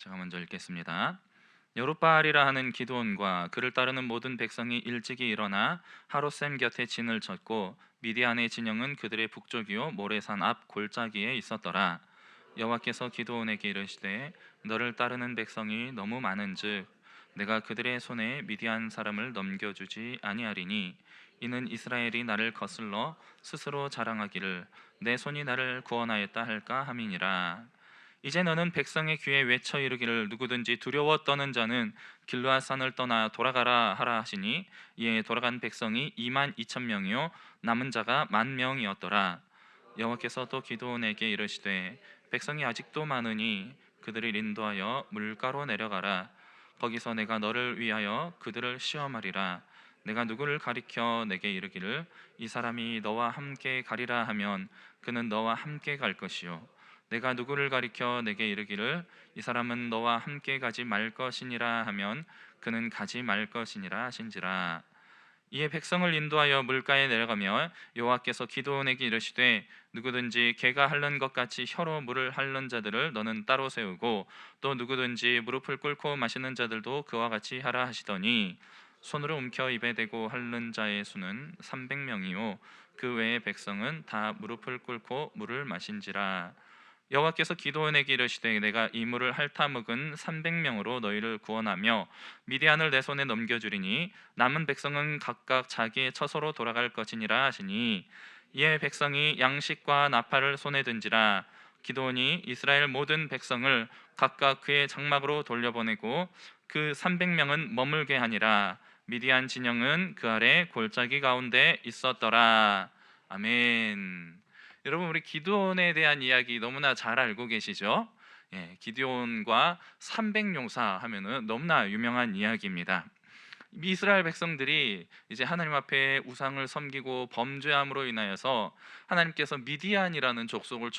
제가 먼저 읽겠습니다. 여룻바알이라 하는 기드온과 그를 따르는 모든 백성이 일찍이 일어나 하롯셈 곁에 진을 쳤고 미디안의 진영은 그들의 북쪽이요 모레산 앞 골짜기에 있었더라. 여호와께서 기드온에게 이르시되 너를 따르는 백성이 너무 많은즉 내가 그들의 손에 미디안 사람을 넘겨주지 아니하리니 이는 이스라엘이 나를 거슬러 스스로 자랑하기를 내 손이 나를 구원하였다 할까 함이니라. 이제 너는 백성의 귀에 외쳐 이르기를 누구든지 두려워 떠는 자는 길르앗 산을 떠나 돌아가라 하라 하시니 이에 돌아간 백성이 2만 2천 명이요 남은 자가 1만 명이었더라. 여호와께서 또 기드온에게 이르시되 백성이 아직도 많으니 그들을 인도하여 물가로 내려가라. 거기서 내가 너를 위하여 그들을 시험하리라. 내가 누구를 가리켜 내게 이르기를 이 사람이 너와 함께 가리라 하면 그는 너와 함께 갈 것이요 내가 누구를 가리켜 내게 이르기를 이 사람은 너와 함께 가지 말 것이니라 하면 그는 가지 말 것이니라 하신지라. 이에 백성을 인도하여 물가에 내려가며 여호와께서 기드온에게 이르시되 누구든지 개가 핥는 것 같이 혀로 물을 핥는 자들을 너는 따로 세우고 또 누구든지 무릎을 꿇고 마시는 자들도 그와 같이 하라 하시더니 손으로 움켜 입에 대고 핥는 자의 수는 300명이요 그 외의 백성은 다 무릎을 꿇고 물을 마신지라. 여호와께서 기드온에게 이르시되 내가 이 물을 핥아 먹은 300명으로 너희를 구원하며 미디안을 내 손에 넘겨주리니 남은 백성은 각각 자기의 처소로 돌아갈 것이니라 하시니 이에 백성이 양식과 나팔을 손에 든지라. 기드온이 이스라엘 모든 백성을 각각 그의 장막으로 돌려보내고 그 300명은 머물게 하니라. 미디안 진영은 그 아래 골짜기 가운데 있었더라. 아멘. 여러분, 우리 기드온에 대한 이야기 너무나 잘 알고 계시죠? 기드온과 300용사 하면은 너무나 유명한 이야기입니다. 이스라엘 백성들이 이제 하나님 앞에 우상을 섬기고 범죄함으로 인하여서 하나님께서 미디안이라는 족속을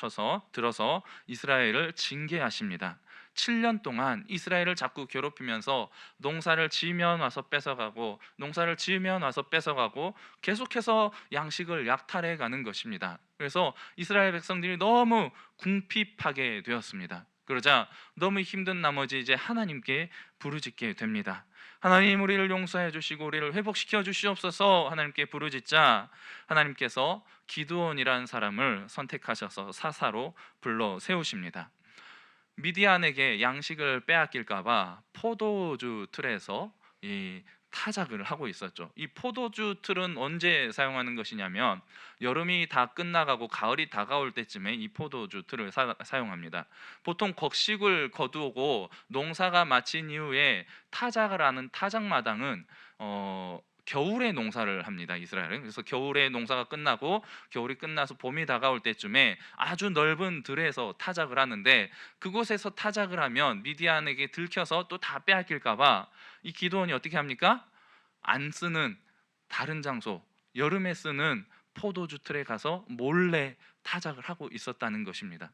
들어서 이스라엘을 징계하십니다. 7년 동안 이스라엘을 자꾸 괴롭히면서 농사를 지으면 와서 뺏어가고 농사를 지으면 와서 뺏어가고 계속해서 양식을 약탈해 가는 것입니다. 그래서 이스라엘 백성들이 너무 궁핍하게 되었습니다. 그러자 너무 힘든 나머지 이제 하나님께 부르짖게 됩니다. 하나님, 우리를 용서해 주시고 우리를 회복시켜 주시옵소서. 하나님께 부르짖자 하나님께서 기드온이라는 사람을 선택하셔서 사사로 불러 세우십니다. 미디안에게 양식을 빼앗길까봐 포도주 틀에서 이 타작을 하고 있었죠. 이 포도주 틀은 언제 사용하는 것이냐면 여름이 다 끝나가고 가을이 다가올 때쯤에 이 포도주 틀을 사용합니다. 보통 곡식을 거두고 농사가 마친 이후에 타작을 하는 타작마당은 겨울에 농사를 합니다, 이스라엘은. 그래서 겨울에 농사가 끝나고 겨울이 끝나서 봄이 다가올 때쯤에 아주 넓은 들에서 타작을 하는데 그곳에서 타작을 하면 미디안에게 들켜서 또 다 빼앗길까봐 이 기드온이 어떻게 합니까? 안 쓰는 다른 장소, 여름에 쓰는 포도주 틀에 가서 몰래 타작을 하고 있었다는 것입니다.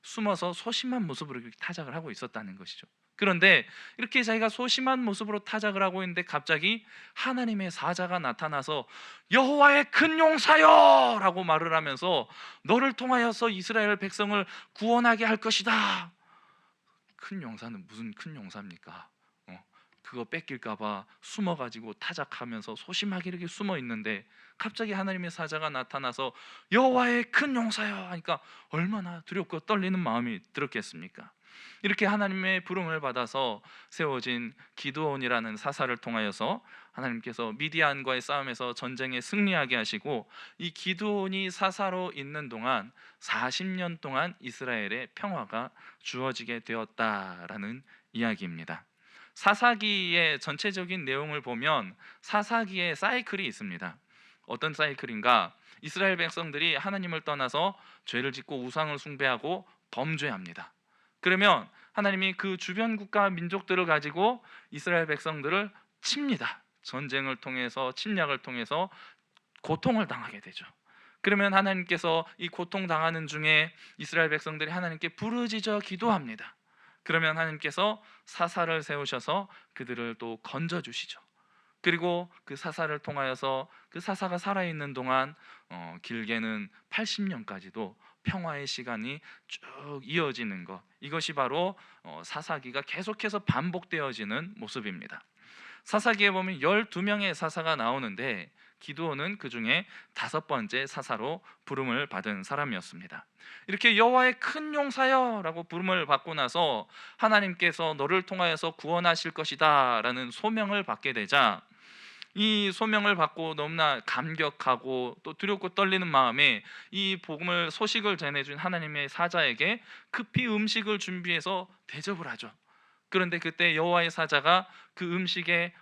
숨어서 소심한 모습으로 타작을 하고 있었다는 것이죠. 그런데 이렇게 자기가 소심한 모습으로 타작을 하고 있는데 갑자기 하나님의 사자가 나타나서 여호와의 큰 용사여 라고 말을 하면서 너를 통하여서 이스라엘 백성을 구원하게 할 것이다. 큰 용사는 무슨 큰 용사입니까? 그거 뺏길까봐 숨어가지고 타작하면서 소심하게 이렇게 숨어 있는데 갑자기 하나님의 사자가 나타나서 여호와의 큰 용사여 하니까 얼마나 두렵고 떨리는 마음이 들었겠습니까? 이렇게 하나님의 부름을 받아서 세워진 기드온이라는 사사를 통하여서 하나님께서 미디안과의 싸움에서 전쟁에 승리하게 하시고 이 기드온이 사사로 있는 동안 40년 동안 이스라엘의 평화가 주어지게 되었다라는 이야기입니다. 사사기의 전체적인 내용을 보면 사사기의 사이클이 있습니다. 어떤 사이클인가? 이스라엘 백성들이 하나님을 떠나서 죄를 짓고 우상을 숭배하고 범죄합니다. 그러면 하나님이 그 주변 국가 민족들을 가지고 이스라엘 백성들을 칩니다. 전쟁을 통해서 침략을 통해서 고통을 당하게 되죠. 그러면 하나님께서 이 고통당하는 중에 이스라엘 백성들이 하나님께 부르짖어 기도합니다. 그러면 하나님께서 사사를 세우셔서 그들을 또 건져주시죠. 그리고 그 사사를 통하여서 그 사사가 살아있는 동안 길게는 80년까지도 평화의 시간이 쭉 이어지는 것, 이것이 바로 사사기가 계속해서 반복되어지는 모습입니다. 사사기에 보면 12명의 사사가 나오는데 기드온은 그 중에 5번째 사사로 부름을 받은 사람이었습니다. 이렇게 여호와의 큰 용사여 라고 부름을 받고 나서 하나님께서 너를 통하여서 구원하실 것이다 라는 소명을 받게 되자, 이 소명을 받고 너무나 감격하고 또 두렵고 떨리는 마음에 이 복음을 소식을 전해준 하나님의 사자에게 급히 음식을 준비해서 대접을 하죠. 그런데 그때 여호와의 사자가 그 음식에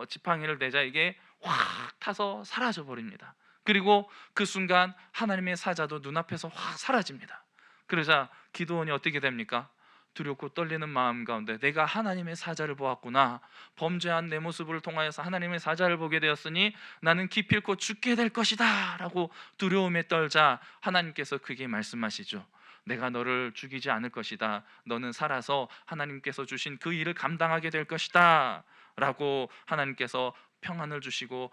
지팡이를 대자 이게 확 타서 사라져 버립니다. 그리고 그 순간 하나님의 사자도 눈앞에서 확 사라집니다. 그러자 기드온이 어떻게 됩니까? 두렵고 떨리는 마음 가운데 내가 하나님의 사자를 보았구나, 범죄한 내 모습을 통하여서 하나님의 사자를 보게 되었으니 나는 기필코 죽게 될 것이다 라고 두려움에 떨자 하나님께서 그게 말씀하시죠. 내가 너를 죽이지 않을 것이다. 너는 살아서 하나님께서 주신 그 일을 감당하게 될 것이다 라고 하나님께서 평안을 주시고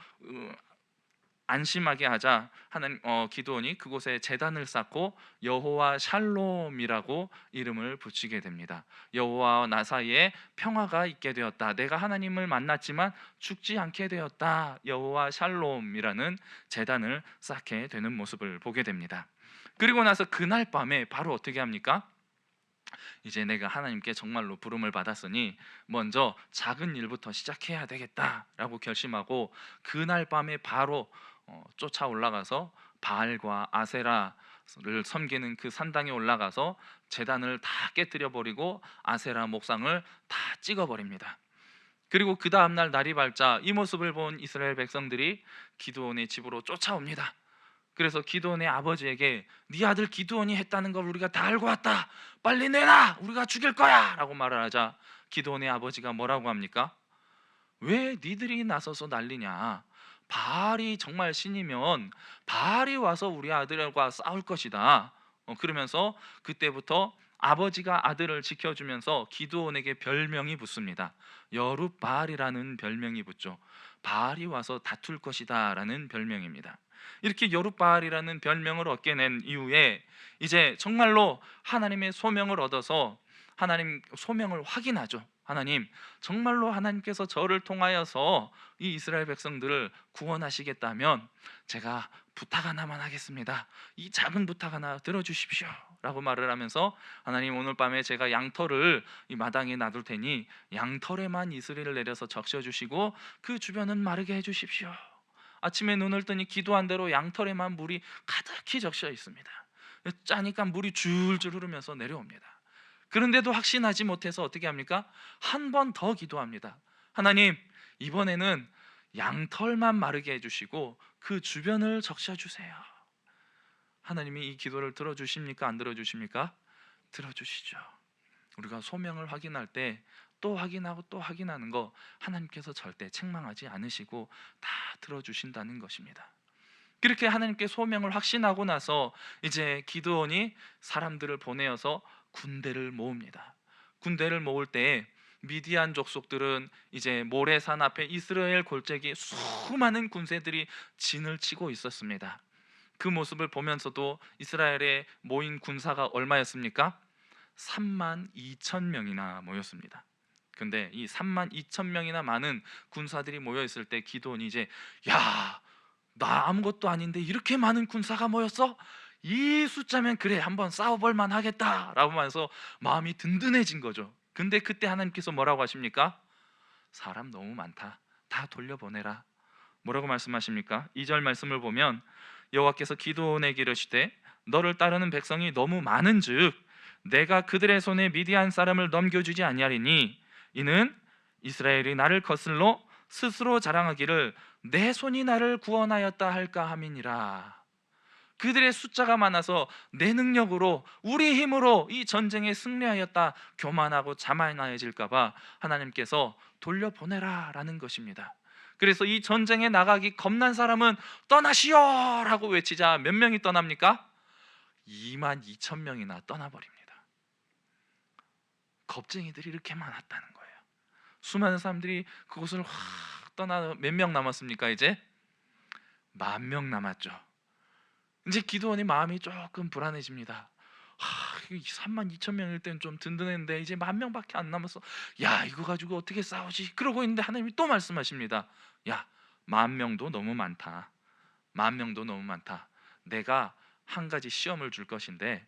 안심하게 하자 하나님 기드온이 그곳에 제단을 쌓고 여호와 샬롬이라고 이름을 붙이게 됩니다. 여호와와 나 사이에 평화가 있게 되었다. 내가 하나님을 만났지만 죽지 않게 되었다. 여호와 샬롬이라는 제단을 쌓게 되는 모습을 보게 됩니다. 그리고 나서 그날 밤에 바로 어떻게 합니까? 이제 내가 하나님께 정말로 부름을 받았으니 먼저 작은 일부터 시작해야 되겠다라고 결심하고 그날 밤에 바로 쫓아 올라가서 바알과 아세라를 섬기는 그 산당에 올라가서 제단을 다 깨뜨려 버리고 아세라 목상을 다 찍어 버립니다. 그리고 그 다음날 날이 밝자 이 모습을 본 이스라엘 백성들이 기드온의 집으로 쫓아옵니다. 그래서 기드온의 아버지에게 네 아들 기드온이 했다는 걸 우리가 다 알고 왔다, 빨리 내놔, 우리가 죽일 거야 라고 말을 하자 기드온의 아버지가 뭐라고 합니까? 왜 니들이 나서서 난리냐, 바알이 정말 신이면 바알이 와서 우리 아들과 싸울 것이다. 그러면서 그때부터 아버지가 아들을 지켜주면서 기드온에게 별명이 붙습니다. 여룻바알이라는 별명이 붙죠. 바알이 와서 다툴 것이다 라는 별명입니다. 이렇게 여룻바알이라는 별명을 얻게 낸 이후에 이제 정말로 하나님의 소명을 얻어서 하나님 소명을 확인하죠. 하나님, 정말로 하나님께서 저를 통하여서 이 이스라엘 백성들을 구원하시겠다면 제가 부탁 하나만 하겠습니다. 이 작은 부탁 하나 들어주십시오 라고 말을 하면서 하나님, 오늘 밤에 제가 양털을 이 마당에 놔둘 테니 양털에만 이슬을 내려서 적셔주시고 그 주변은 마르게 해주십시오. 아침에 눈을 뜨니 기도한 대로 양털에만 물이 가득히 적셔 있습니다. 짜니까 물이 줄줄 흐르면서 내려옵니다. 그런데도 확신하지 못해서 어떻게 합니까? 한 번 더 기도합니다. 하나님, 이번에는 양털만 마르게 해주시고 그 주변을 적셔주세요. 하나님이 이 기도를 들어주십니까? 안 들어주십니까? 들어주시죠. 우리가 소명을 확인할 때 또 확인하고 또 확인하는 거 하나님께서 절대 책망하지 않으시고 다 들어주신다는 것입니다. 그렇게 하나님께 소명을 확신하고 나서 이제 기드온이 사람들을 보내어서 군대를 모읍니다. 군대를 모을 때 미디안 족속들은 이제 모래산 앞에 이스라엘 골짜기에 수많은 군세들이 진을 치고 있었습니다. 그 모습을 보면서도 이스라엘에 모인 군사가 얼마였습니까? 3만 2천 명이나 모였습니다. 근데 이 3만 2천 명이나 많은 군사들이 모여 있을 때 기드온이 이제 야, 나 아무것도 아닌데 이렇게 많은 군사가 모였어? 이 숫자면 그래, 한번 싸워볼 만하겠다 라고 하면서 마음이 든든해진 거죠. 근데 그때 하나님께서 뭐라고 하십니까? 사람 너무 많다, 다 돌려보내라. 뭐라고 말씀하십니까? 2절 말씀을 보면 여호와께서 기드온에게 이르시되 너를 따르는 백성이 너무 많은즉 내가 그들의 손에 미디안 사람을 넘겨주지 아니하리니 이는 이스라엘이 나를 거슬러 스스로 자랑하기를 내 손이 나를 구원하였다 할까 함이니라. 그들의 숫자가 많아서 내 능력으로 우리 힘으로 이 전쟁에 승리하였다 교만하고 자만해질까 봐 하나님께서 돌려보내라 라는 것입니다. 그래서 이 전쟁에 나가기 겁난 사람은 떠나시오 라고 외치자 몇 명이 떠납니까? 2만 2천 명이나 떠나버립니다. 겁쟁이들이 이렇게 많았다는 거예요. 수많은 사람들이 그곳을 확 떠나 몇 명 남았습니까? 이제 10,000명 남았죠. 이제 기드온의 마음이 조금 불안해집니다. 3만 2천 명일 땐 좀 든든했는데 이제 10,000명밖에 안 남았어. 야, 이거 가지고 어떻게 싸우지? 그러고 있는데 하나님이 또 말씀하십니다. 야, 10,000명도 너무 많다. 10,000명도 너무 많다. 내가 한 가지 시험을 줄 것인데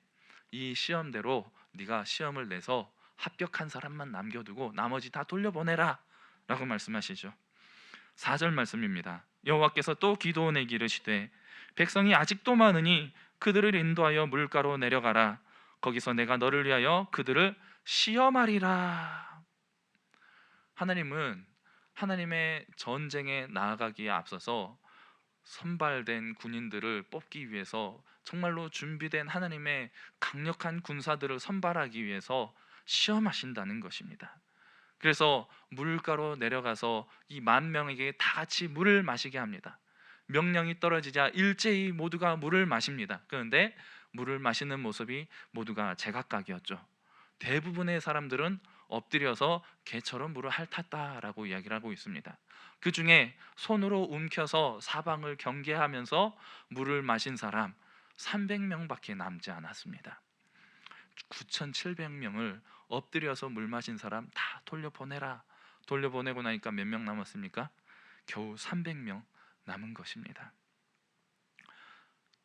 이 시험대로 네가 시험을 내서 합격한 사람만 남겨두고 나머지 다 돌려보내라 라고 말씀하시죠. 4절 말씀입니다. 여호와께서 또 기드온에게 이르시되 백성이 아직도 많으니 그들을 인도하여 물가로 내려가라. 거기서 내가 너를 위하여 그들을 시험하리라. 하나님은 하나님의 전쟁에 나아가기에 앞서서 선발된 군인들을 뽑기 위해서 정말로 준비된 하나님의 강력한 군사들을 선발하기 위해서 시험하신다는 것입니다. 그래서 물가로 내려가서 이 10,000명에게 다 같이 물을 마시게 합니다. 명령이 떨어지자 일제히 모두가 물을 마십니다. 그런데 물을 마시는 모습이 모두가 제각각이었죠. 대부분의 사람들은 엎드려서 개처럼 물을 핥았다라고 이야기를 하고 있습니다. 그 중에 손으로 움켜서 사방을 경계하면서 물을 마신 사람 300명밖에 남지 않았습니다. 9,700명을 엎드려서 물 마신 사람 다 돌려보내라. 돌려보내고 나니까 몇 명 남았습니까? 겨우 300명 남은 것입니다.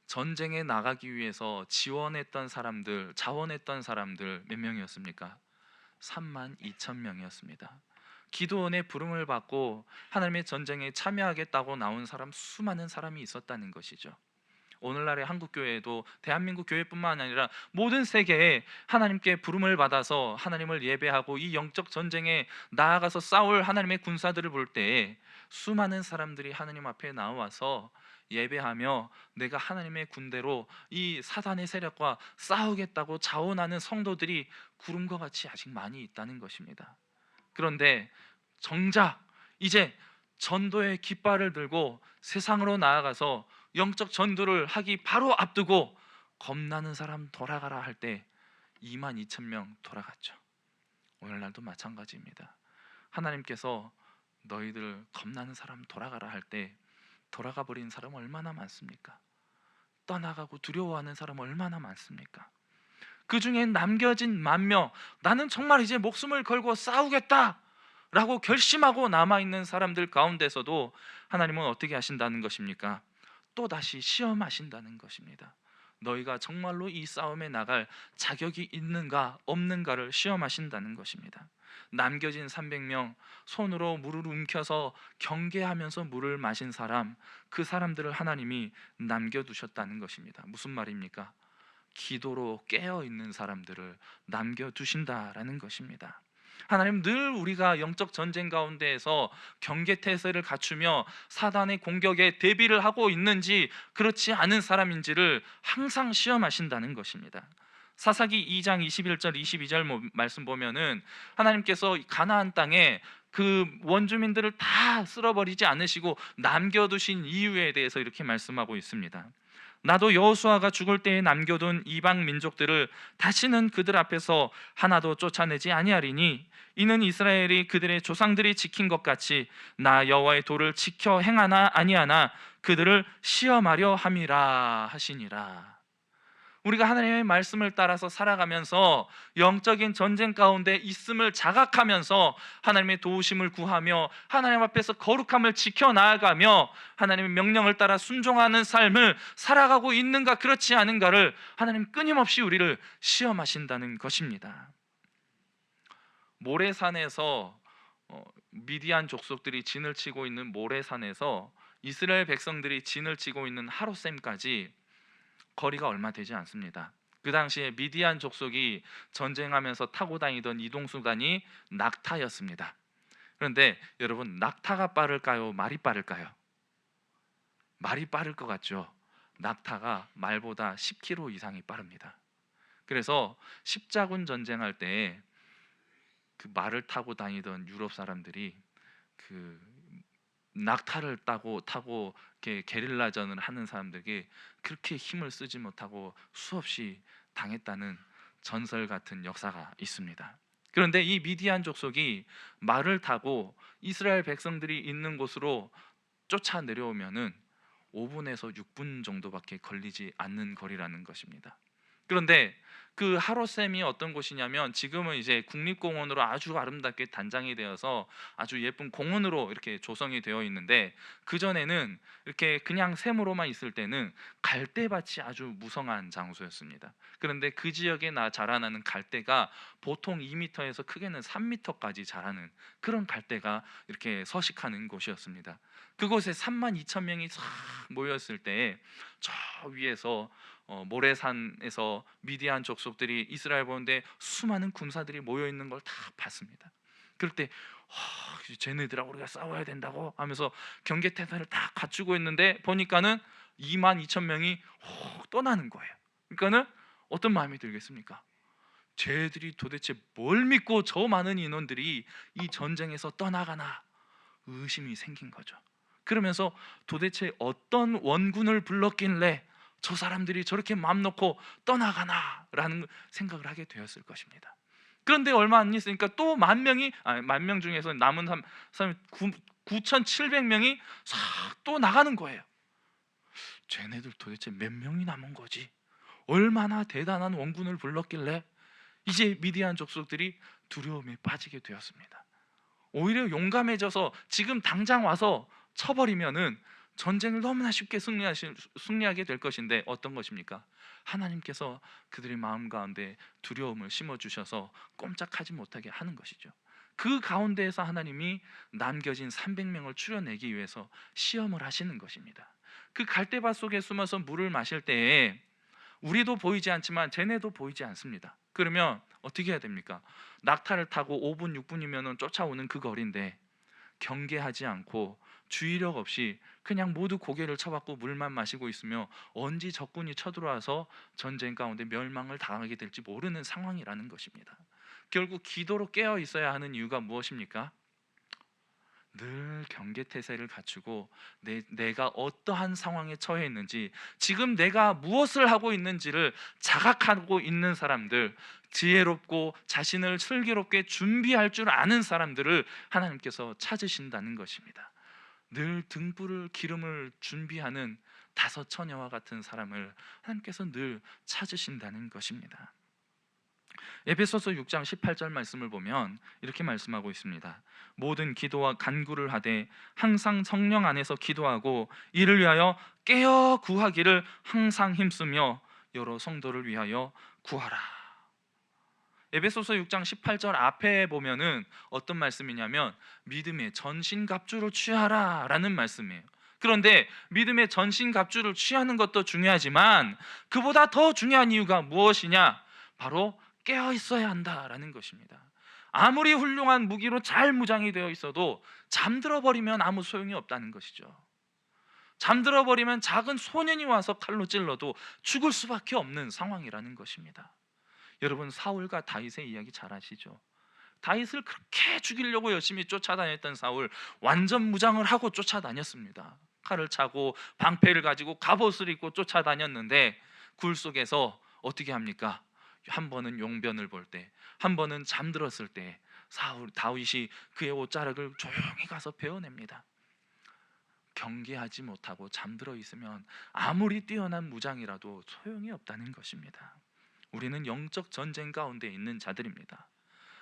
전쟁에 나가기 위해서 지원했던 사람들, 자원했던 사람들 몇 명이었습니까? 3만 2천 명이었습니다. 기드온의 부름을 받고 하나님의 전쟁에 참여하겠다고 나온 사람 수많은 사람이 있었다는 것이죠. 오늘날의 한국교회도 대한민국 교회뿐만 아니라 모든 세계에 하나님께 부름을 받아서 하나님을 예배하고 이 영적 전쟁에 나아가서 싸울 하나님의 군사들을 볼 때에 수많은 사람들이 하나님 앞에 나와서 예배하며 내가 하나님의 군대로 이 사단의 세력과 싸우겠다고 자원하는 성도들이 구름과 같이 아직 많이 있다는 것입니다. 그런데 정작 이제 전도의 깃발을 들고 세상으로 나아가서 영적 전도를 하기 바로 앞두고 겁나는 사람 돌아가라 할 때 22,000명 돌아갔죠. 오늘날도 마찬가지입니다. 하나님께서 너희들 겁나는 사람 돌아가라 할 때 돌아가 버린 사람 얼마나 많습니까? 떠나가고 두려워하는 사람 얼마나 많습니까? 그 중에 남겨진 10,000명, 나는 정말 이제 목숨을 걸고 싸우겠다 라고 결심하고 남아있는 사람들 가운데서도 하나님은 어떻게 하신다는 것입니까? 또다시 시험하신다는 것입니다. 너희가 정말로 이 싸움에 나갈 자격이 있는가 없는가를 시험하신다는 것입니다. 남겨진 300명, 손으로 물을 움켜서 경계하면서 물을 마신 사람, 그 사람들을 하나님이 남겨두셨다는 것입니다. 무슨 말입니까? 기도로 깨어있는 사람들을 남겨두신다라는 것입니다. 하나님 늘 우리가 영적 전쟁 가운데에서 경계태세를 갖추며 사단의 공격에 대비를 하고 있는지 그렇지 않은 사람인지를 항상 시험하신다는 것입니다. 사사기 2장 21절 22절 말씀 보면은 하나님께서 가나안 땅에 그 원주민들을 다 쓸어버리지 않으시고 남겨두신 이유에 대해서 이렇게 말씀하고 있습니다. 나도 여호수아가 죽을 때에 남겨둔 이방 민족들을 다시는 그들 앞에서 하나도 쫓아내지 아니하리니 이는 이스라엘이 그들의 조상들이 지킨 것 같이 나 여호와의 도를 지켜 행하나 아니하나 그들을 시험하려 함이라 하시니라. 우리가 하나님의 말씀을 따라서 살아가면서 영적인 전쟁 가운데 있음을 자각하면서 하나님의 도우심을 구하며 하나님 앞에서 거룩함을 지켜나가며 하나님의 명령을 따라 순종하는 삶을 살아가고 있는가 그렇지 않은가를 하나님 끊임없이 우리를 시험하신다는 것입니다. 모레산에서 미디안 족속들이 진을 치고 있는 모레산에서 이스라엘 백성들이 진을 치고 있는 하롯셈까지 거리가 얼마 되지 않습니다. 그 당시에 미디안 족속이 전쟁하면서 타고 다니던 이동수단이 낙타였습니다. 그런데 여러분, 낙타가 빠를까요? 말이 빠를까요? 말이 빠를 것 같죠? 낙타가 말보다 10km 이상이 빠릅니다. 그래서 십자군 전쟁할 때 그 말을 타고 다니던 유럽 사람들이 그 낙타를 타고 이렇게 게릴라전을 하는 사람들에게 그렇게 힘을 쓰지 못하고 수없이 당했다는 전설 같은 역사가 있습니다. 그런데 이 미디안 족속이 말을 타고 이스라엘 백성들이 있는 곳으로 쫓아 내려오면은 5분에서 6분 정도밖에 걸리지 않는 거리라는 것입니다. 그런데 그 하롯셈이 어떤 곳이냐면, 지금은 이제 국립공원으로 아주 아름답게 단장이 되어서 아주 예쁜 공원으로 이렇게 조성이 되어 있는데, 그전에는 이렇게 그냥 샘으로만 있을 때는 갈대밭이 아주 무성한 장소였습니다. 그런데 그 지역에 자라나는 갈대가 보통 2m에서 크게는 3m까지 자라는 그런 갈대가 이렇게 서식하는 곳이었습니다. 그곳에 32,000명이 싹 모였을 때 저 위에서 모래산에서 미디안 족속들이 이스라엘 보는데 수많은 군사들이 모여 있는 걸 다 봤습니다. 그럴 때 쟤네들하고 우리가 싸워야 된다고 하면서 경계태세를 다 갖추고 있는데, 보니까는 22,000명이 떠나는 거예요. 그러니까는 어떤 마음이 들겠습니까? 쟤들이 도대체 뭘 믿고 저 많은 인원들이 이 전쟁에서 떠나가나 의심이 생긴 거죠. 그러면서 도대체 어떤 원군을 불렀길래 저 사람들이 저렇게 마음 놓고 떠나가나라는 생각을 하게 되었을 것입니다. 그런데 얼마 안 있으니까 또 10,000명 중에서 남은 사람 9,700명이 싹 또 나가는 거예요. 쟤네들 도대체 몇 명이 남은 거지? 얼마나 대단한 원군을 불렀길래? 이제 미디안 족속들이 두려움에 빠지게 되었습니다. 오히려 용감해져서 지금 당장 와서 쳐버리면은 전쟁을 너무나 쉽게 승리하게 될 것인데, 어떤 것입니까? 하나님께서 그들의 마음 가운데 두려움을 심어주셔서 꼼짝하지 못하게 하는 것이죠. 그 가운데에서 하나님이 남겨진 300명을 추려내기 위해서 시험을 하시는 것입니다. 그 갈대밭 속에 숨어서 물을 마실 때에 우리도 보이지 않지만 쟤네도 보이지 않습니다. 그러면 어떻게 해야 됩니까? 낙타를 타고 5분 6분이면 쫓아오는 그 거리인데 경계하지 않고 주의력 없이 그냥 모두 고개를 쳐박고 물만 마시고 있으며 언제 적군이 쳐들어와서 전쟁 가운데 멸망을 당하게 될지 모르는 상황이라는 것입니다. 결국 기도로 깨어 있어야 하는 이유가 무엇입니까? 늘 경계태세를 갖추고 내가 어떠한 상황에 처해 있는지, 지금 내가 무엇을 하고 있는지를 자각하고 있는 사람들, 지혜롭고 자신을 슬기롭게 준비할 줄 아는 사람들을 하나님께서 찾으신다는 것입니다. 늘 등불을 기름을 준비하는 다섯 처녀와 같은 사람을 하나님께서 늘 찾으신다는 것입니다. 에베소서 6장 18절 말씀을 보면 이렇게 말씀하고 있습니다. 모든 기도와 간구를 하되 항상 성령 안에서 기도하고 이를 위하여 깨어 구하기를 항상 힘쓰며 여러 성도를 위하여 구하라. 에베소서 6장 18절 앞에 보면은 어떤 말씀이냐면 믿음의 전신갑주를 취하라 라는 말씀이에요. 그런데 믿음의 전신갑주를 취하는 것도 중요하지만 그보다 더 중요한 이유가 무엇이냐? 바로 깨어 있어야 한다라는 것입니다. 아무리 훌륭한 무기로 잘 무장이 되어 있어도 잠들어 버리면 아무 소용이 없다는 것이죠. 잠들어 버리면 작은 소년이 와서 칼로 찔러도 죽을 수밖에 없는 상황이라는 것입니다. 여러분, 사울과 다윗의 이야기 잘 아시죠? 다윗을 그렇게 죽이려고 열심히 쫓아다녔던 사울, 완전 무장을 하고 쫓아다녔습니다. 칼을 차고 방패를 가지고 갑옷을 입고 쫓아다녔는데 굴 속에서 어떻게 합니까? 한 번은 용변을 볼 때, 한 번은 잠들었을 때 다윗이 그의 옷자락을 조용히 가서 베어냅니다. 경계하지 못하고 잠들어 있으면 아무리 뛰어난 무장이라도 소용이 없다는 것입니다. 우리는 영적 전쟁 가운데 있는 자들입니다.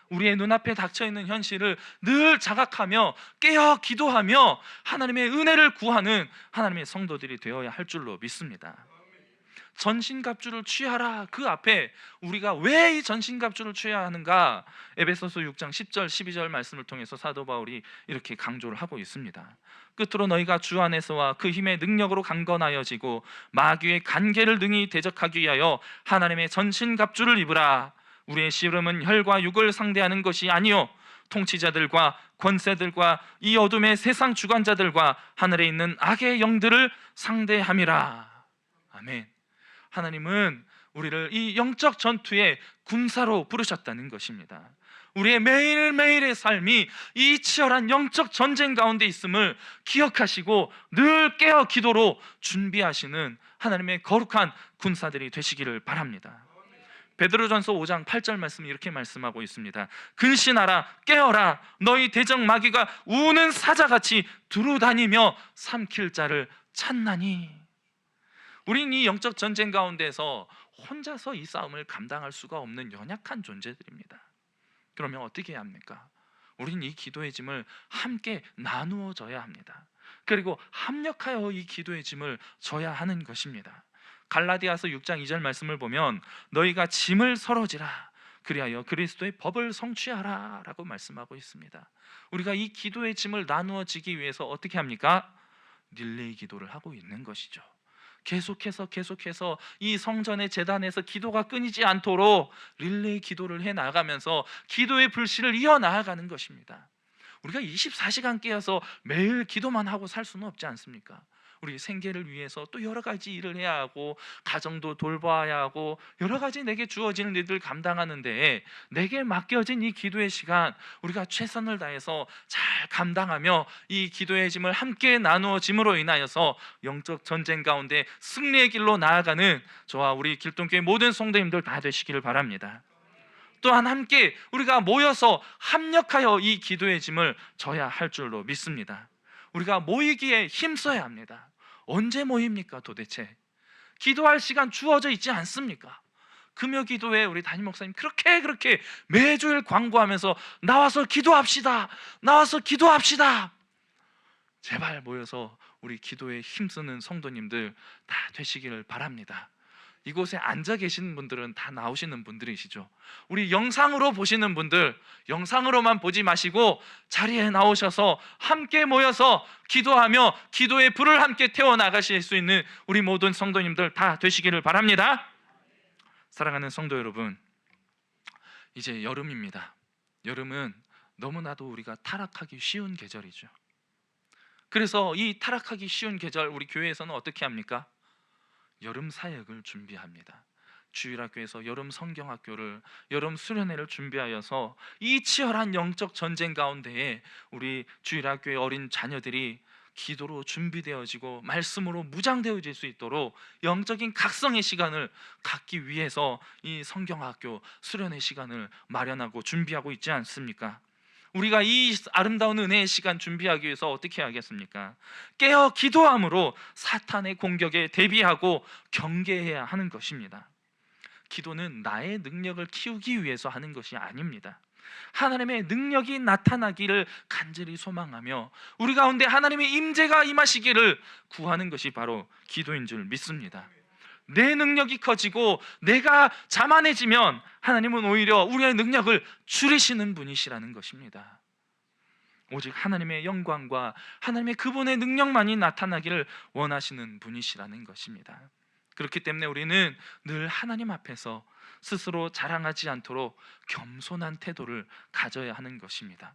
우리의 눈앞에 닥쳐있는 현실을 늘 자각하며 깨어 기도하며 하나님의 은혜를 구하는 하나님의 성도들이 되어야 할 줄로 믿습니다. 전신갑주를 취하라. 그 앞에 우리가 왜 이 전신갑주를 취해야 하는가? 에베소서 6장 10절 12절 말씀을 통해서 사도 바울이 이렇게 강조를 하고 있습니다. 끝으로 너희가 주 안에서와 그 힘의 능력으로 강건하여지고 마귀의 간계를 능히 대적하기 위하여 하나님의 전신갑주를 입으라. 우리의 씨름은 혈과 육을 상대하는 것이 아니요 통치자들과 권세들과 이 어둠의 세상 주관자들과 하늘에 있는 악의 영들을 상대함이라. 아멘. 하나님은 우리를 이 영적 전투의 군사로 부르셨다는 것입니다. 우리의 매일매일의 삶이 이 치열한 영적 전쟁 가운데 있음을 기억하시고 늘 깨어 기도로 준비하시는 하나님의 거룩한 군사들이 되시기를 바랍니다. 베드로전서 5장 8절 말씀이 이렇게 말씀하고 있습니다. 근신하라, 깨어라. 너희 대적 마귀가 우는 사자같이 두루다니며 삼킬 자를 찾나니? 우린 이 영적 전쟁 가운데서 혼자서 이 싸움을 감당할 수가 없는 연약한 존재들입니다. 그러면 어떻게 해야 합니까? 우린 이 기도의 짐을 함께 나누어져야 합니다. 그리고 합력하여 이 기도의 짐을 져야 하는 것입니다. 갈라디아서 6장 2절 말씀을 보면 너희가 짐을 서로지라 그리하여 그리스도의 법을 성취하라 라고 말씀하고 있습니다. 우리가 이 기도의 짐을 나누어지기 위해서 어떻게 합니까? 릴레이 기도를 하고 있는 것이죠. 계속해서 이 성전의 제단에서 기도가 끊이지 않도록 릴레이 기도를 해 나가면서 기도의 불씨를 이어 나아가는 것입니다. 우리가 24시간 깨어서 매일 기도만 하고 살 수는 없지 않습니까? 우리 생계를 위해서 또 여러 가지 일을 해야 하고 가정도 돌봐야 하고 여러 가지 내게 주어지는 일들 감당하는데 내게 맡겨진 이 기도의 시간 우리가 최선을 다해서 잘 감당하며 이 기도의 짐을 함께 나누어짐으로 인하여서 영적 전쟁 가운데 승리의 길로 나아가는 저와 우리 길동교회 모든 성도님들 다 되시기를 바랍니다. 또한 함께 우리가 모여서 합력하여 이 기도의 짐을 져야 할 줄로 믿습니다. 우리가 모이기에 힘써야 합니다. 언제 모입니까 도대체? 기도할 시간 주어져 있지 않습니까? 금요 기도회 우리 담임 목사님 그렇게 매주일 광고하면서 나와서 기도합시다. 나와서 기도합시다. 제발 모여서 우리 기도에 힘쓰는 성도님들 다 되시기를 바랍니다. 이곳에 앉아 계시는 분들은 다 나오시는 분들이시죠. 우리 영상으로 보시는 분들 영상으로만 보지 마시고 자리에 나오셔서 함께 모여서 기도하며 기도의 불을 함께 태워나가실 수 있는 우리 모든 성도님들 다 되시기를 바랍니다. 사랑하는 성도 여러분, 이제 여름입니다. 여름은 너무나도 우리가 타락하기 쉬운 계절이죠. 그래서 이 타락하기 쉬운 계절 우리 교회에서는 어떻게 합니까? 여름 사역을 준비합니다. 주일학교에서 여름 성경학교를 여름 수련회를 준비하여서 이 치열한 영적 전쟁 가운데에 우리 주일학교의 어린 자녀들이 기도로 준비되어지고 말씀으로 무장되어질 수 있도록 영적인 각성의 시간을 갖기 위해서 이 성경학교 수련회 시간을 마련하고 준비하고 있지 않습니까? 우리가 이 아름다운 은혜의 시간 준비하기 위해서 어떻게 하겠습니까? 깨어 기도함으로 사탄의 공격에 대비하고 경계해야 하는 것입니다. 기도는 나의 능력을 키우기 위해서 하는 것이 아닙니다. 하나님의 능력이 나타나기를 간절히 소망하며 우리 가운데 하나님의 임재가 임하시기를 구하는 것이 바로 기도인 줄 믿습니다. 내 능력이 커지고 내가 자만해지면 하나님은 오히려 우리의 능력을 줄이시는 분이시라는 것입니다. 오직 하나님의 영광과 하나님의 그분의 능력만이 나타나기를 원하시는 분이시라는 것입니다. 그렇기 때문에 우리는 늘 하나님 앞에서 스스로 자랑하지 않도록 겸손한 태도를 가져야 하는 것입니다.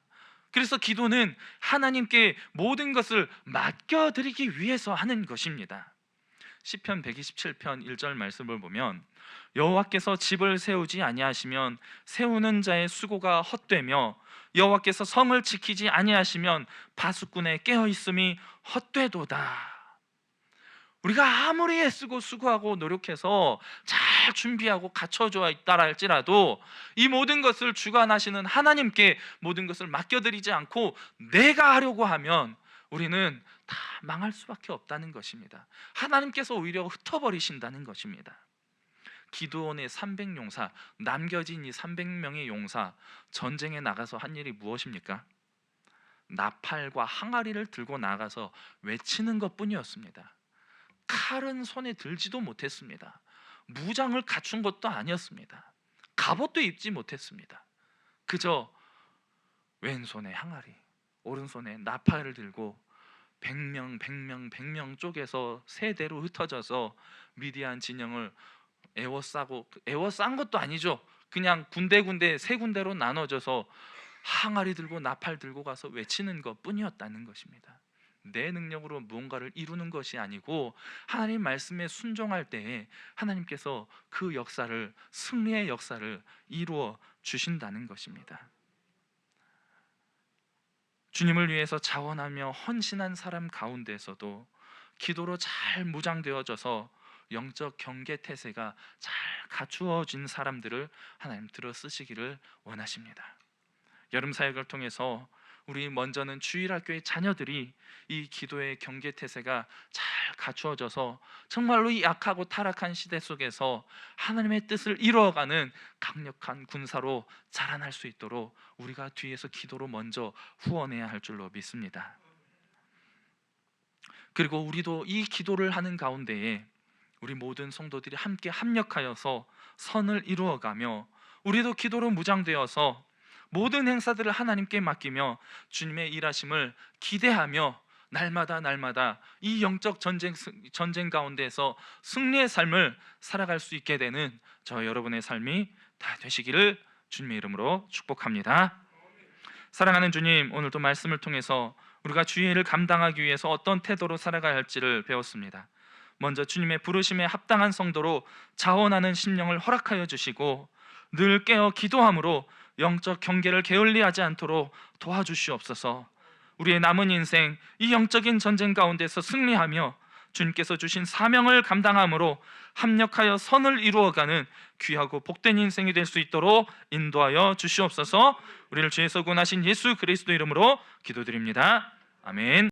그래서 기도는 하나님께 모든 것을 맡겨드리기 위해서 하는 것입니다. 시편 127편 1절 말씀을 보면 여호와께서 집을 세우지 아니하시면 세우는 자의 수고가 헛되며 여호와께서 성을 지키지 아니하시면 바수꾼의 깨어있음이 헛되도다. 우리가 아무리 애쓰고 수고하고 노력해서 잘 준비하고 갖춰져 있다 할지라도 이 모든 것을 주관하시는 하나님께 모든 것을 맡겨드리지 않고 내가 하려고 하면 우리는 다 망할 수밖에 없다는 것입니다. 하나님께서 오히려 흩어버리신다는 것입니다. 기드온의 300용사, 남겨진 이 300명의 용사, 전쟁에 나가서 한 일이 무엇입니까? 나팔과 항아리를 들고 나가서 외치는 것뿐이었습니다. 칼은 손에 들지도 못했습니다. 무장을 갖춘 것도 아니었습니다. 갑옷도 입지 못했습니다. 그저 왼손에 항아리, 오른손에 나팔을 들고 100명 쪽에서 세대로 흩어져서 미디안 진영을 에워싼 것도 아니죠. 그냥 군데 세 군데로 나눠져서 항아리 들고 나팔 들고 가서 외치는 것뿐이었다는 것입니다. 내 능력으로 무언가를 이루는 것이 아니고 하나님 말씀에 순종할 때에 하나님께서 그 역사를, 승리의 역사를 이루어 주신다는 것입니다. 주님을 위해서 자원하며 헌신한 사람 가운데서도 기도로 잘 무장되어져서 영적 경계 태세가 잘 갖추어진 사람들을 하나님 들어 쓰시기를 원하십니다. 여름 사역을 통해서 우리 먼저는 주일학교의 자녀들이 이 기도의 경계태세가 잘 갖추어져서 정말로 이 악하고 타락한 시대 속에서 하나님의 뜻을 이루어가는 강력한 군사로 자라날 수 있도록 우리가 뒤에서 기도로 먼저 후원해야 할 줄로 믿습니다. 그리고 우리도 이 기도를 하는 가운데에 우리 모든 성도들이 함께 합력하여서 선을 이루어가며 우리도 기도로 무장되어서 모든 행사들을 하나님께 맡기며 주님의 일하심을 기대하며 날마다 이 영적 전쟁 가운데에서 승리의 삶을 살아갈 수 있게 되는 저 여러분의 삶이 다 되시기를 주님의 이름으로 축복합니다. 사랑하는 주님, 오늘도 말씀을 통해서 우리가 주의 일을 감당하기 위해서 어떤 태도로 살아가야 할지를 배웠습니다. 먼저 주님의 부르심에 합당한 성도로 자원하는 심령을 허락하여 주시고 늘 깨어 기도함으로 영적 경계를 게을리하지 않도록 도와주시옵소서. 우리의 남은 인생 이 영적인 전쟁 가운데서 승리하며 주님께서 주신 사명을 감당함으로 합력하여 선을 이루어가는 귀하고 복된 인생이 될 수 있도록 인도하여 주시옵소서. 우리를 주에서 구원하신 예수 그리스도 이름으로 기도드립니다. 아멘.